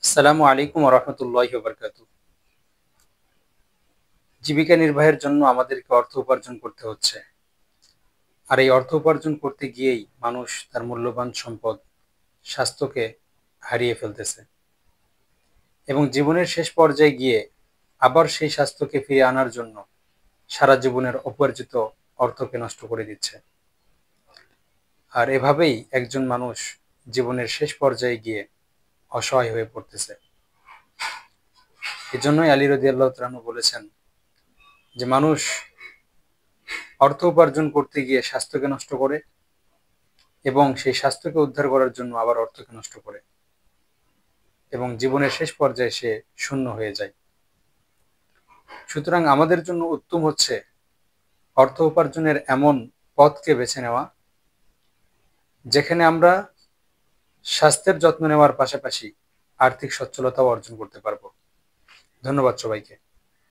আসসালামু আলাইকুম রহমতুল্লাহি ওয়া বারাকাতুহু। জীবিকা নির্বাহের জন্য আমাদেরকে অর্থ উপার্জন করতে হচ্ছে। আর এই অর্থ উপার্জন করতে গিয়েই মানুষ তার মূল্যবান সম্পদ স্বাস্থ্যকে হারিয়ে ফেলতেছে এবং জীবনের শেষ পর্যায়ে গিয়ে আবার সেই স্বাস্থ্যকে ফিরিয়ে আনার জন্য সারা জীবনের উপার্জিত অর্থকে নষ্ট করে দিচ্ছে। আর এভাবেই একজন মানুষ জীবনের শেষ পর্যায়ে গিয়ে অসহায় হয়ে পড়তেছে। এজন্যই আলী রাদিয়াল্লাহু তাআলা আনহু বলেছেন যে মানুষ অর্থ উপার্জন করতে গিয়ে স্বাস্থ্যকে নষ্ট করে এবং সেই স্বাস্থ্যকে উদ্ধার করার জন্য আবার অর্থকে নষ্ট করে এবং জীবনের শেষ পর্যায়ে সে শূন্য হয়ে যায়। সুতরাং আমাদের জন্য উত্তম হচ্ছে অর্থ উপার্জনের এমন পথকে বেছে নেওয়া যেখানে আমরা স্বাস্থ্যের যত্ন নেওয়ার পাশাপাশি আর্থিক সচ্ছলতাও অর্জন করতে পারবো। ধন্যবাদ সবাইকে।